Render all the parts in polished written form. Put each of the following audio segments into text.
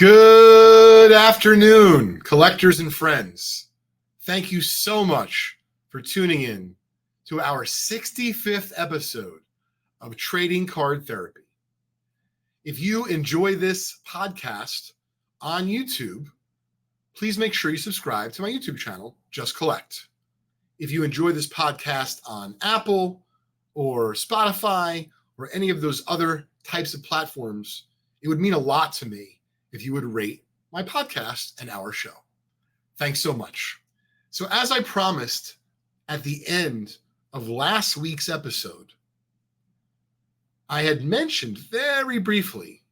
Good afternoon, collectors and friends. Thank you so much for tuning in to our 65th episode of Trading Card Therapy. If you enjoy this podcast on YouTube, please make sure you subscribe to my YouTube channel, Just Collect. If you enjoy this podcast on Apple or Spotify or any of those other types of platforms, it would mean a lot to me if you would rate my podcast and our show. Thanks so much. So as I promised at the end of last week's episode, I had mentioned very briefly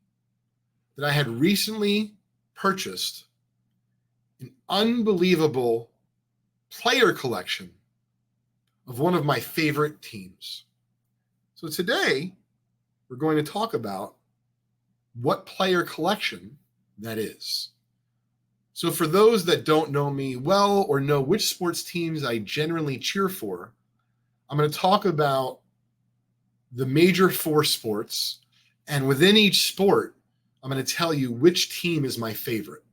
that I had recently purchased an unbelievable player collection of one of my favorite teams. So today, we're going to talk about what player collection that is. So for those that don't know me well or know which sports teams I generally cheer for, I'm going to talk about the major four sports, and within each sport, I'm going to tell you which team is my favorite.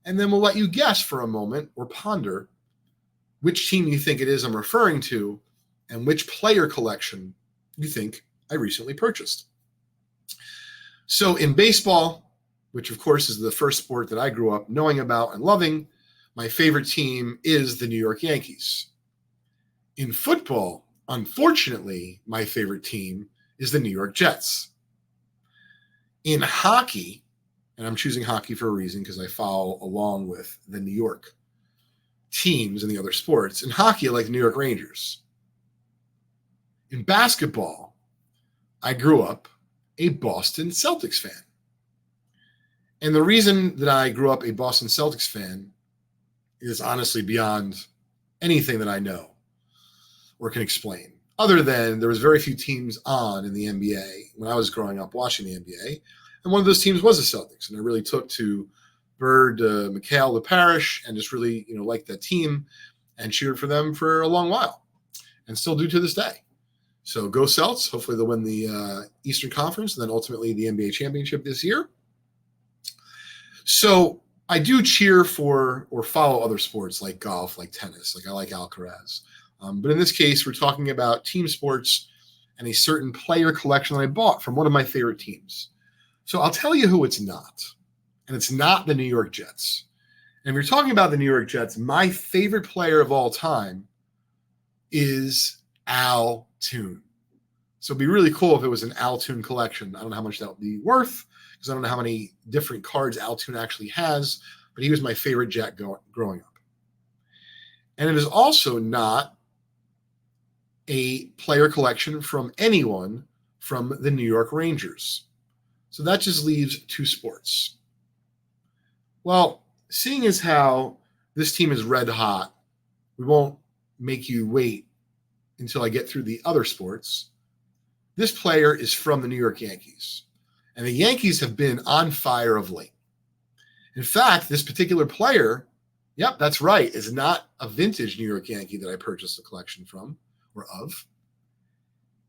And then we'll let you guess for a moment or ponder which team you think it is I'm referring to and which player collection you think I recently purchased. So in baseball, which of course is the first sport that I grew up knowing about and loving, my favorite team is the New York Yankees. In football, unfortunately, my favorite team is the New York Jets. In hockey, and I'm choosing hockey for a reason because I follow along with the New York teams and the other sports. In hockey, I like the New York Rangers. In basketball, I grew up a Boston Celtics fan. And the reason that I grew up a Boston Celtics fan is honestly beyond anything that I know or can explain, other than there was very few teams on in the NBA when I was growing up watching the NBA. And one of those teams was the Celtics. And I really took to Bird, McHale, the Parish, and just really, liked that team and cheered for them for a long while and still do to this day. So go Celts. Hopefully they'll win the Eastern Conference and then ultimately the NBA championship this year. So I do cheer for or follow other sports like golf, like tennis, like I like Alcaraz. But in this case, we're talking about team sports and a certain player collection that I bought from one of my favorite teams. So I'll tell you who it's not. And it's not the New York Jets. And if you're talking about the New York Jets, my favorite player of all time is Al Toon. So it'd be really cool if it was an Al Toon collection. I don't know how much that would be worth because I don't know how many different cards Al Toon actually has, but he was my favorite Jet growing up. And it is also not a player collection from anyone from the New York Rangers. So that just leaves two sports. Well, seeing as how this team is red hot, we won't make you wait until I get through the other sports. This player is from the New York Yankees, and the Yankees have been on fire of late. In fact, this particular player, yep, that's right, is not a vintage New York Yankee that I purchased a collection from or of.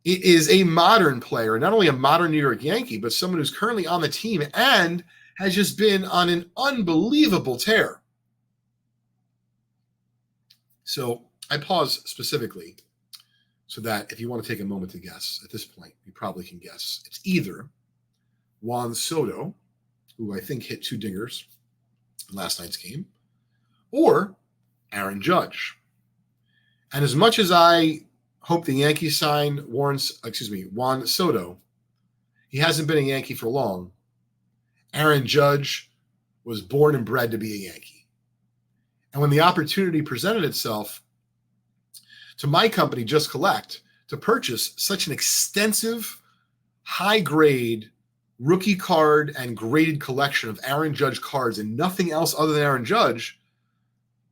It is a modern player, not only a modern New York Yankee, but someone who's currently on the team and has just been on an unbelievable tear. So I pause specifically so that if you want to take a moment to guess, at this point, you probably can guess. It's either Juan Soto, who I think hit 2 dingers in last night's game, or Aaron Judge. And as much as I hope the Yankees sign Juan Soto, he hasn't been a Yankee for long. Aaron Judge was born and bred to be a Yankee. And when the opportunity presented itself to my company, Just Collect, to purchase such an extensive, high-grade rookie card and graded collection of Aaron Judge cards and nothing else other than Aaron Judge,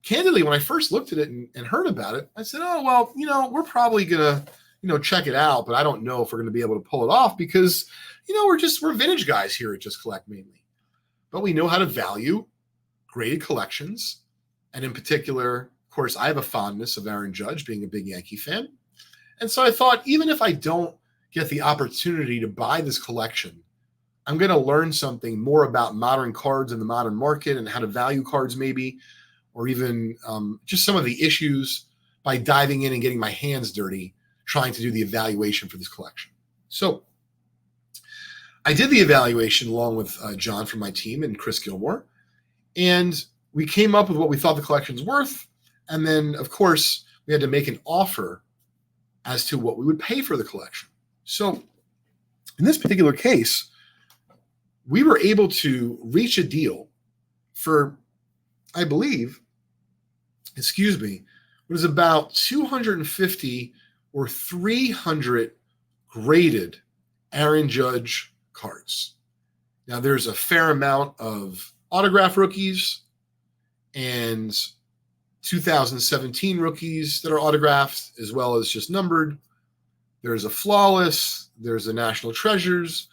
candidly, when I first looked at it and heard about it, I said, oh, well, we're probably going to, check it out, but I don't know if we're going to be able to pull it off because, we're vintage guys here at Just Collect mainly. But we know how to value graded collections. And in particular, of course, I have a fondness of Aaron Judge being a big Yankee fan. And so I thought, even if I don't get the opportunity to buy this collection I'm going to learn something more about modern cards in the modern market and how to value cards maybe, or even just some of the issues by diving in and getting my hands dirty trying to do the evaluation for this collection. So I did the evaluation along with John from my team and Chris Gilmore, and we came up with what we thought the collection's worth. And then, of course, we had to make an offer as to what we would pay for the collection. So in this particular case, we were able to reach a deal for, I believe, what is about 250 or 300 graded Aaron Judge cards. Now, there's a fair amount of autograph rookies and 2017 rookies that are autographed, as well as just numbered. There's a flawless, there's a national treasures,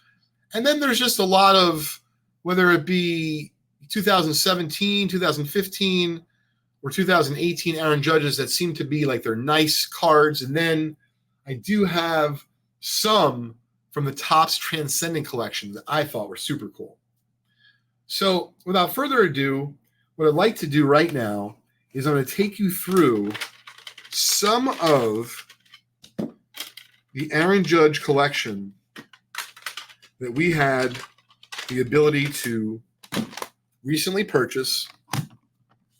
and then there's just a lot of, whether it be 2017, 2015, or 2018 Aaron Judges that seem to be like they're nice cards. And then I do have some from the Topps Transcendent collection that I thought were super cool. So without further ado, what I'd like to do right now is I'm going to take you through some of the Aaron Judge collection that we had the ability to recently purchase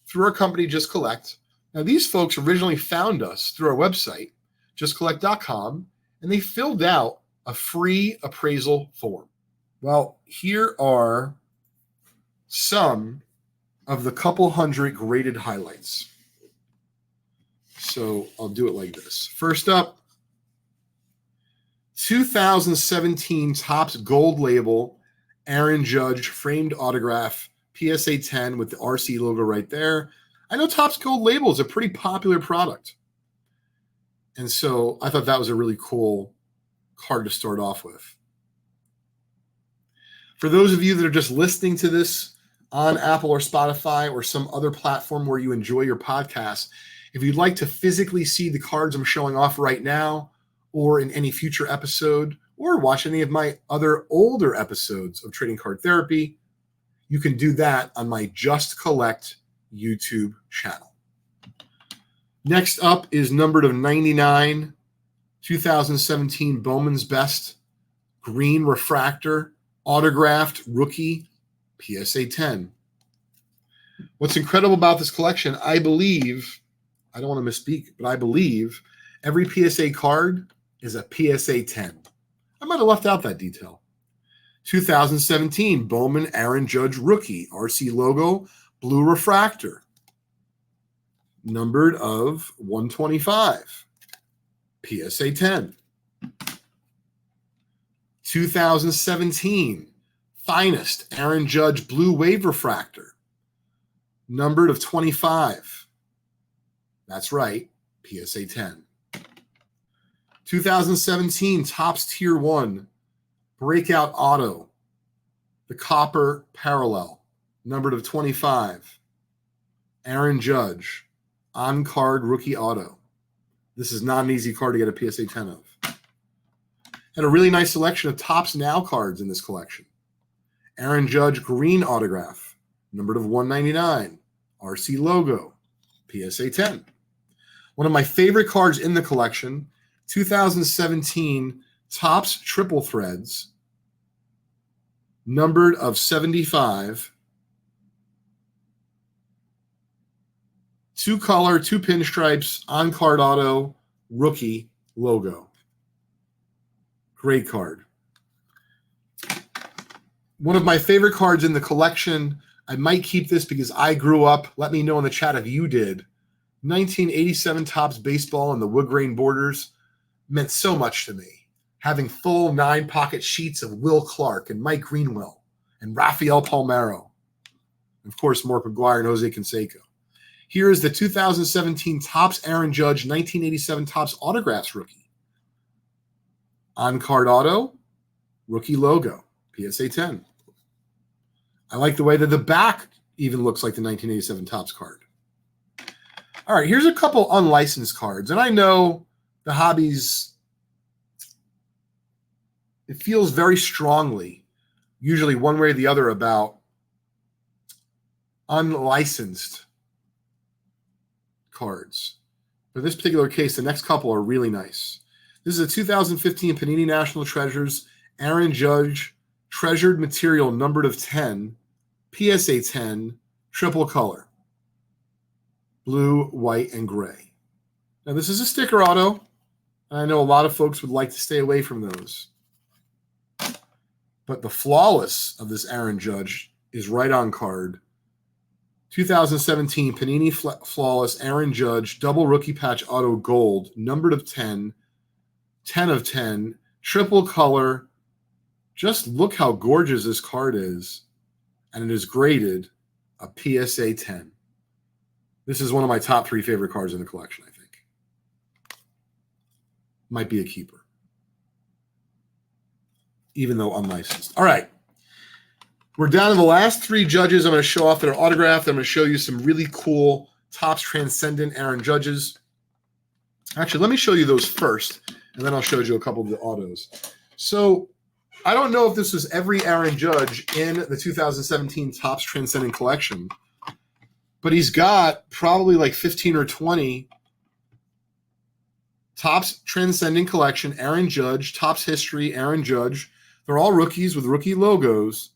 through our company, Just Collect. Now, these folks originally found us through our website, justcollect.com, and they filled out a free appraisal form. Well, here are some of the couple hundred graded highlights. So I'll do it like this. First up, 2017 Topps Gold Label Aaron Judge framed autograph PSA 10 with the RC logo right there. I know Topps Gold Label is a pretty popular product. And so I thought that was a really cool card to start off with. For those of you that are just listening to this on Apple or Spotify or some other platform where you enjoy your podcast, if you'd like to physically see the cards I'm showing off right now or in any future episode, or watch any of my other older episodes of Trading Card Therapy, you can do that on my Just Collect YouTube channel. Next up is numbered of 99, 2017 Bowman's Best Green Refractor Autographed Rookie PSA 10. What's incredible about this collection, I believe, I don't want to misspeak, but I believe every PSA card is a PSA 10. I might have left out that detail. 2017 Bowman Aaron Judge Rookie RC logo blue refractor, numbered of 125, PSA 10. 2017 Finest Aaron Judge Blue Wave Refractor, numbered of 25. That's right, PSA 10. 2017 Topps Tier 1 Breakout Auto, the Copper Parallel, numbered of 25. Aaron Judge, on-card rookie auto. This is not an easy card to get a PSA 10 of. Had a really nice selection of Topps Now cards in this collection. Aaron Judge green autograph, numbered of 199. RC logo, PSA 10. One of my favorite cards in the collection, 2017 Topps Triple Threads, numbered of 75. Two color, two pinstripes, on-card auto, rookie logo. Great card. One of my favorite cards in the collection. I might keep this because I grew up. Let me know in the chat if you did. 1987 Topps Baseball and the wood grain borders meant so much to me. Having full 9-pocket sheets of Will Clark and Mike Greenwell and Rafael Palmeiro. And of course, Mark McGuire and Jose Canseco. Here is the 2017 Topps Aaron Judge 1987 Topps Autographs rookie. On-card auto, rookie logo, PSA 10. I like the way that the back even looks like the 1987 Topps card. All right, here's a couple unlicensed cards. And I know the hobbies, it feels very strongly usually one way or the other about unlicensed cards. For this particular case, the next couple are really nice. This is a 2015 Panini National Treasures Aaron Judge Treasured Material numbered of 10, PSA 10, triple color, blue, white, and gray. Now, this is a sticker auto, and I know a lot of folks would like to stay away from those. But the flawless of this Aaron Judge is right on card. 2017 Panini Flawless Aaron Judge Double Rookie Patch Auto Gold, numbered of 10, 10 of 10, triple color. Just look how gorgeous this card is. And it is graded a PSA 10. This is one of my top 3 favorite cards in the collection, I think. Might be a keeper, even though unlicensed. All right. We're down to the last 3 judges I'm going to show off that are autographed. I'm going to show you some really cool Topps Transcendent Aaron Judges. Actually, let me show you those first, and then I'll show you a couple of the autos. So I don't know if this was every Aaron Judge in the 2017 Topps Transcendent collection, but he's got probably like 15 or 20 Topps Transcendent collection, Aaron Judge, Topps History, Aaron Judge. They're all rookies with rookie logos,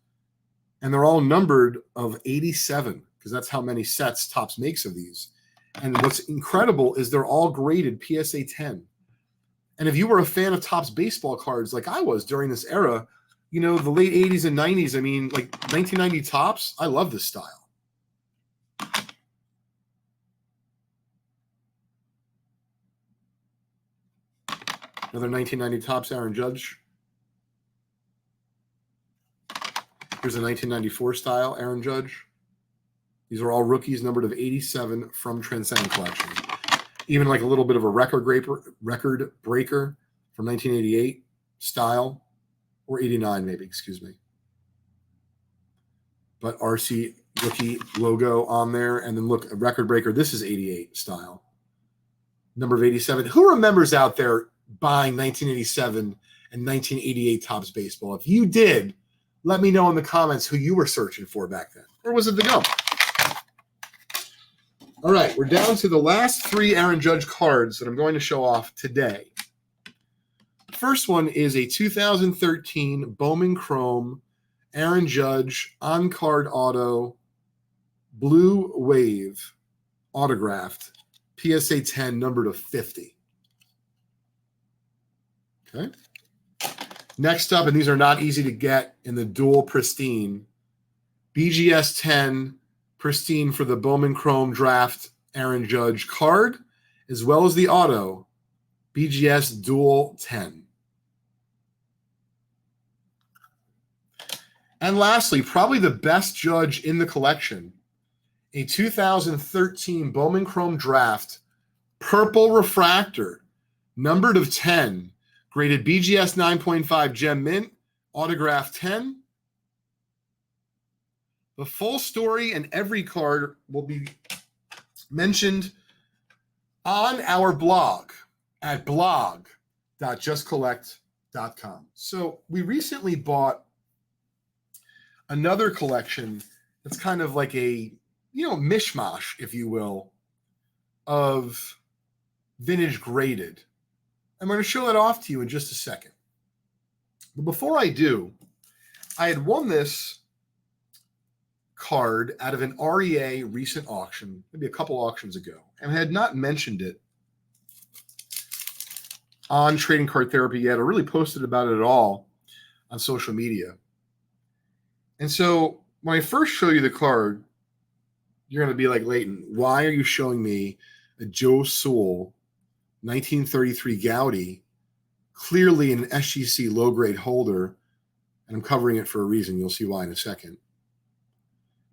and they're all numbered of 87 because that's how many sets Topps makes of these. And what's incredible is they're all graded PSA 10. And if you were a fan of Topps baseball cards like I was during this era, you know, the late 80s and 90s, I mean, like 1990 Topps, I love this style. Another 1990 Topps Aaron Judge. Here's a 1994 style Aaron Judge. These are all rookies numbered of 87 from Transcendent Collection. Even like a little bit of a record breaker from 1988 style, or 89 maybe, excuse me. But RC rookie logo on there. And then look, a record breaker. This is 88 style. Number of 87. Who remembers out there buying 1987 and 1988 Topps baseball? If you did, let me know in the comments who you were searching for back then. Or was it the gum? All right, we're down to the last 3 Aaron Judge cards that I'm going to show off today. First one is a 2013 Bowman Chrome Aaron Judge on-card auto blue wave autographed PSA 10 numbered of 50. Okay. Next up, and these are not easy to get in the dual pristine, BGS 10 pristine for the Bowman Chrome draft Aaron Judge card, as well as the auto BGS dual 10. And lastly, probably the best Judge in the collection, a 2013 Bowman Chrome draft purple refractor, numbered of 10, graded BGS 9.5 gem mint, autograph 10. The full story and every card will be mentioned on our blog at blog.justcollect.com. So we recently bought another collection that's kind of like a, mishmash, if you will, of vintage graded. I'm going to show that off to you in just a second. But before I do, I had won this card out of an REA recent auction, maybe a couple auctions ago, and I had not mentioned it on Trading Card Therapy yet, or really posted about it at all on social media. And so when I first show you the card, you're going to be like, Leighton, why are you showing me a Joe Sewell 1933 Goudey, clearly an SGC low-grade holder, and I'm covering it for a reason. You'll see why in a second.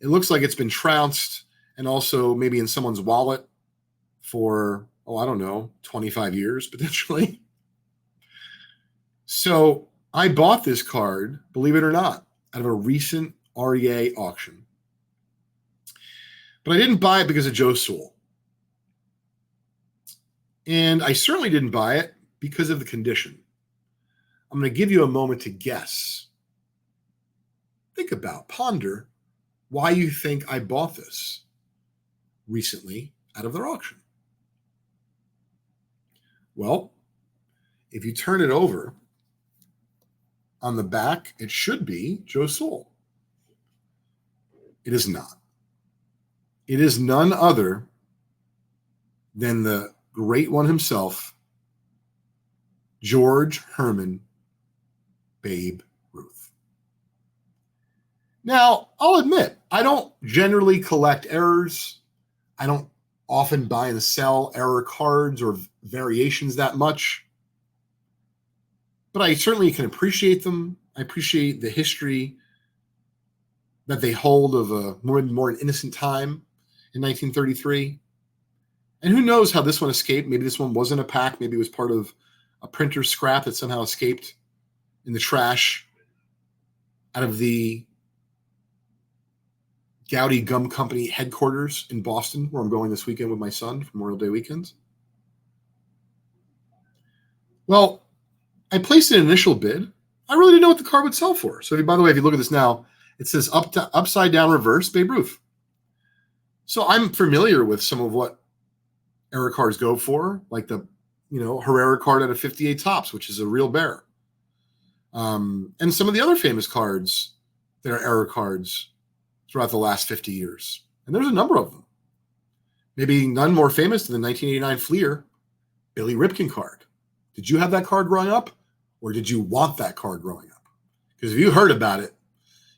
It looks like it's been trounced and also maybe in someone's wallet for, 25 years potentially. So I bought this card, believe it or not, out of a recent REA auction. But I didn't buy it because of Joe Sewell. And I certainly didn't buy it because of the condition. I'm going to give you a moment to guess think about, ponder why you think I bought this recently out of their auction. Well, if you turn it over, on the back, it should be Joe Sewell. It is not. It is none other than the great one himself, George Herman Babe Ruth. Now, I'll admit, I don't generally collect errors. I don't often buy and sell error cards or variations that much. But I certainly can appreciate them. I appreciate the history that they hold of a more innocent time in 1933. And who knows how this one escaped. Maybe this one wasn't a pack. Maybe it was part of a printer's scrap that somehow escaped in the trash out of the Goudey Gum Company headquarters in Boston, where I'm going this weekend with my son for Memorial Day weekend. Well, I placed an initial bid. I really didn't know what the card would sell for. So, by the way, if you look at this now, it says upside down reverse Babe Ruth. So I'm familiar with some of what error cards go for, like the Herrera card out of 58 Topps, which is a real bear, and some of the other famous cards that are error cards throughout the last 50 years. And there's a number of them. Maybe none more famous than the 1989 Fleer Billy Ripken card. Did you have that card growing up, or did you want that card growing up? Because if you heard about it,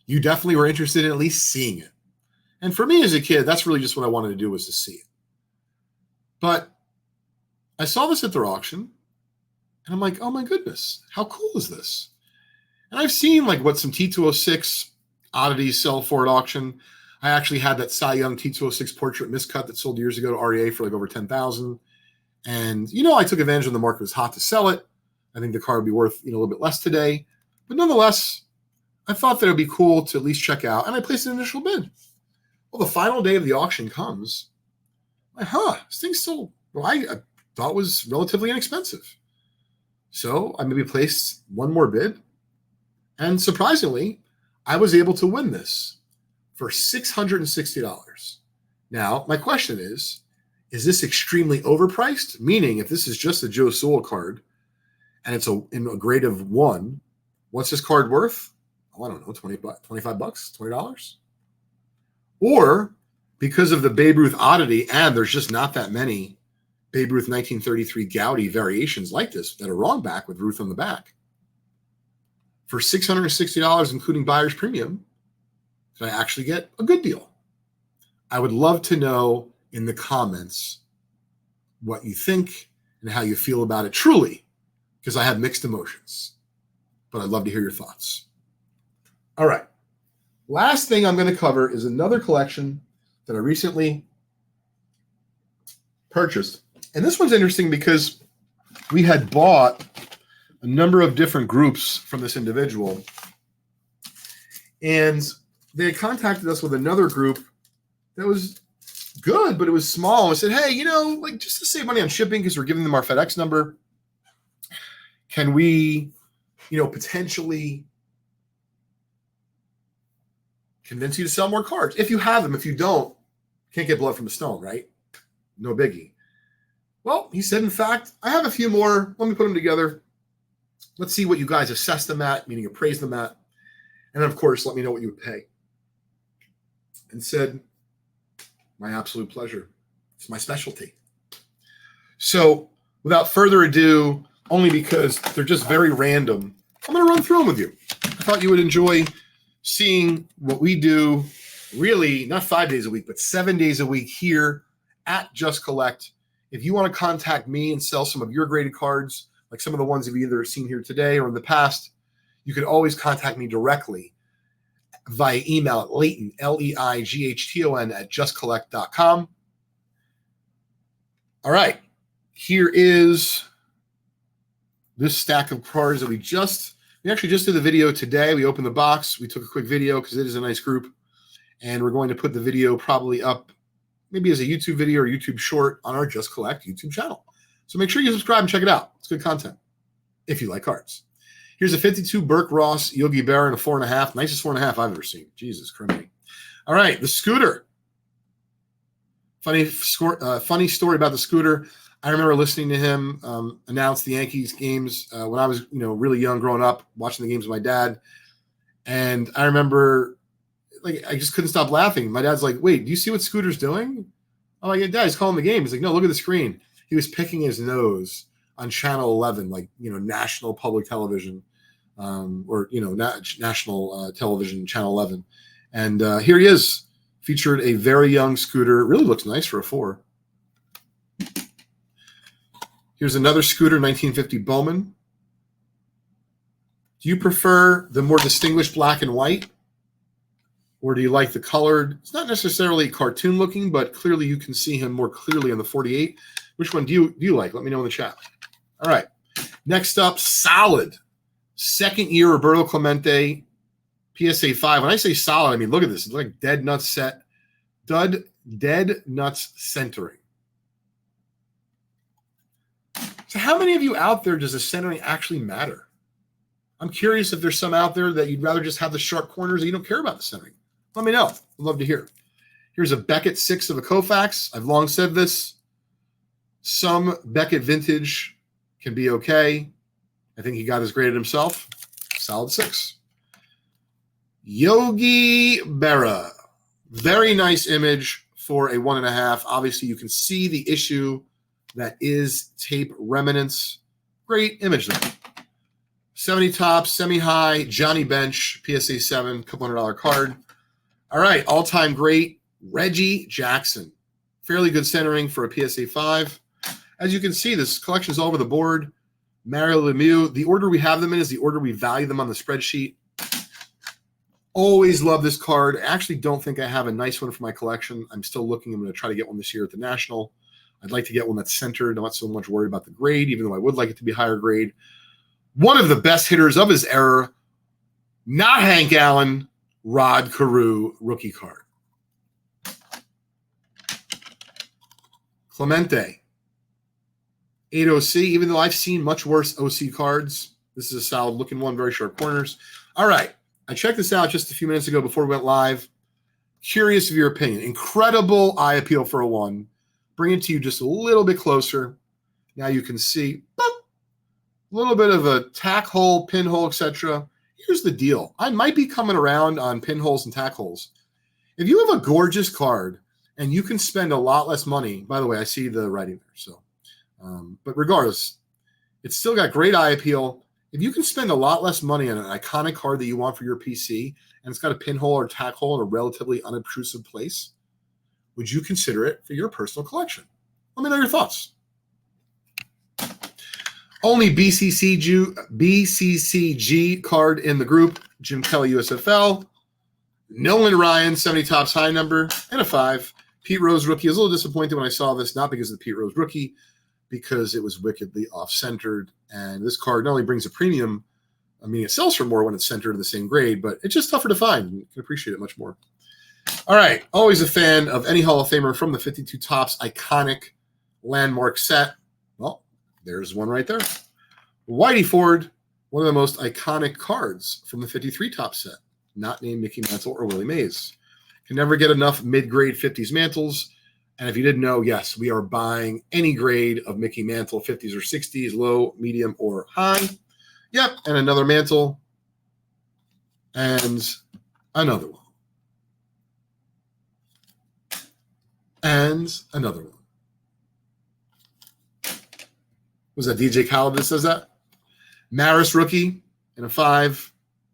you definitely were interested in at least seeing it. And for me as a kid, that's really just what I wanted to do, was to see it. But I saw this at their auction, and I'm like, oh my goodness, how cool is this? And I've seen like what some T206 oddities sell for at auction. I actually had that Cy Young T206 portrait miscut that sold years ago to REA for like over $10,000. And, I took advantage when the market was hot to sell it. I think the car would be worth, a little bit less today. But nonetheless, I thought that it would be cool to at least check out. And I placed an initial bid. Well, the final day of the auction comes. I'm like, this thing's still, I thought was relatively inexpensive. So I maybe placed one more bid. And surprisingly, I was able to win this for $660. Now, my question is this extremely overpriced? Meaning, if this is just a Joe Sewell card and it's in a grade of 1, what's this card worth? Oh, I don't know, $25, $20? Or because of the Babe Ruth oddity, and there's just not that many Babe Ruth 1933 Goudey variations like this that are wrong back with Ruth on the back, for $660, including buyer's premium, did I actually get a good deal? I would love to know in the comments what you think and how you feel about it, truly, because I have mixed emotions. But I'd love to hear your thoughts. All right. Last thing I'm going to cover is another collection that I recently purchased. And this one's interesting because we had bought a number of different groups from this individual. And they had contacted us with another group that was good, but it was small. I said, hey, just to save money on shipping, because we're giving them our FedEx number, can we, potentially convince you to sell more cards? If you have them. If you don't, can't get blood from a stone, right? No biggie. Well, he said, in fact, I have a few more. Let me put them together. Let's see what you guys assess them at, meaning appraise them at. And of course, let me know what you would pay. And said, my absolute pleasure. It's my specialty. So without further ado, only because they're just very random, I'm going to run through them with you. I thought you would enjoy seeing what we do, really not 5 days a week, but 7 days a week here at Just Collect. If you want to contact me and sell some of your graded cards, like some of the ones you've either seen here today or in the past, you can always contact me directly via email at Leighton, Leighton at justcollect.com. All right. Here is this stack of cards that we actually just did the video today. We opened the box. We took a quick video because it is a nice group. And we're going to put the video probably up maybe as a YouTube video or YouTube short on our Just Collect YouTube channel. So make sure you subscribe and check it out. It's good content if you like cards. Here's a 52 Burke Ross Yogi Berra in a 4.5. Nicest 4.5 I've ever seen. Jesus Christ. All right, the Scooter. Funny story about the Scooter. I remember listening to him announce the Yankees games when I was, really young, growing up, watching the games with my dad. And I remember, I just couldn't stop laughing. My dad's like, "Wait, do you see what Scooter's doing?" I'm like, "Yeah, Dad, he's calling the game." He's like, "No, look at the screen." He was picking his nose on Channel 11, national public television, or national television, Channel 11. And here he is, featured a very young Scooter. It really looks nice for a 4. Here's another Scooter, 1950 Bowman. Do you prefer the more distinguished black and white? Or do you like the colored? It's not necessarily cartoon looking, but clearly you can see him more clearly on the 48. Which one do you like? Let me know in the chat. All right. Next up, solid. Second year Roberto Clemente PSA 5. When I say solid, I mean, look at this. It's like dead nuts set. Dead nuts centering. So how many of you out there does the centering actually matter? I'm curious if there's some out there that you'd rather just have the sharp corners and you don't care about the centering. Let me know. I'd love to hear. Here's a Beckett 6 of a Koufax. I've long said this. Some Beckett vintage can be okay. I think he got his graded himself. Solid 6. Yogi Berra. Very nice image for a 1.5. Obviously, you can see the issue that is tape remnants. Great image there. 70 top, semi-high, Johnny Bench, PSA 7, couple $100 card. All right, all-time great, Reggie Jackson. Fairly good centering for a PSA 5. As you can see, this collection is all over the board. Mario Lemieux, the order we have them in is the order we value them on the spreadsheet. Always love this card. I actually don't think I have a nice one for my collection. I'm still looking. I'm going to try to get one this year at the National. I'd like to get one that's centered. I'm not so much worried about the grade, even though I would like it to be higher grade. One of the best hitters of his era, not Hank Allen, Rod Carew rookie card. Clemente. 8 OC, even though I've seen much worse OC cards. This is a solid looking one, very sharp corners. All right. I checked this out just a few minutes ago before we went live. Curious of your opinion. Incredible eye appeal for a 1. Bring it to you just a little bit closer. Now you can see boop, a little bit of a tack hole, pinhole, etc. Here's the deal. I might be coming around on pinholes and tack holes. If you have a gorgeous card and you can spend a lot less money, by the way, I see the writing there. So, but regardless, it's still got great eye appeal. If you can spend a lot less money on an iconic card that you want for your PC, and it's got a pinhole or tack hole in a relatively unobtrusive place, would you consider it for your personal collection? Let me know your thoughts. Only BCCG card in the group, Jim Kelly USFL, Nolan Ryan, 70 tops high number, and a 5. Pete Rose rookie. I was a little disappointed when I saw this, not because of the Pete Rose rookie, because it was wickedly off-centered. And this card not only brings a premium, I mean, it sells for more when it's centered in the same grade, but it's just tougher to find. You can appreciate it much more. All right. Always a fan of any Hall of Famer from the 52 tops iconic landmark set. Well, there's one right there. Whitey Ford, one of the most iconic cards from the 53 top set, not named Mickey Mantle or Willie Mays. Can never get enough mid-grade 50s mantles. And if you didn't know, yes, we are buying any grade of Mickey Mantle, 50s or 60s, low, medium, or high. Yep, and another mantle. And another one. And another one. Was that DJ Khaled that says that? Maris rookie and a 5.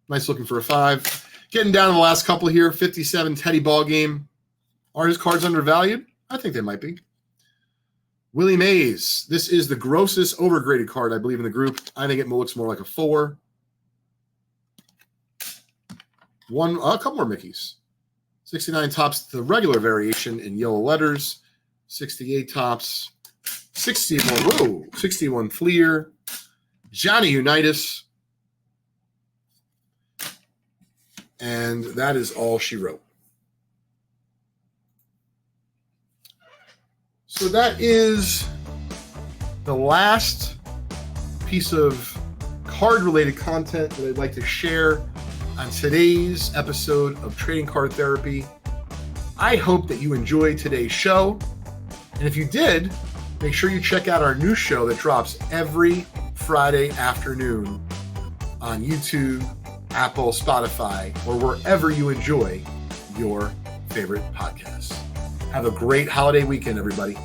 Nice looking for a 5. Getting down to the last couple here. 57 Teddy Ball Game. Are his cards undervalued? I think they might be. Willie Mays. This is the grossest overgraded card, I believe, in the group. I think it looks more like a 4. A couple more Mickeys. 69 tops, the regular variation in yellow letters. 68 tops. 61 Fleer. Johnny Unitas. And that is all she wrote. So that is the last piece of card-related content that I'd like to share on today's episode of Trading Card Therapy. I hope that you enjoyed today's show. And if you did, make sure you check out our new show that drops every Friday afternoon on YouTube, Apple, Spotify, or wherever you enjoy your favorite podcasts. Have a great holiday weekend, everybody.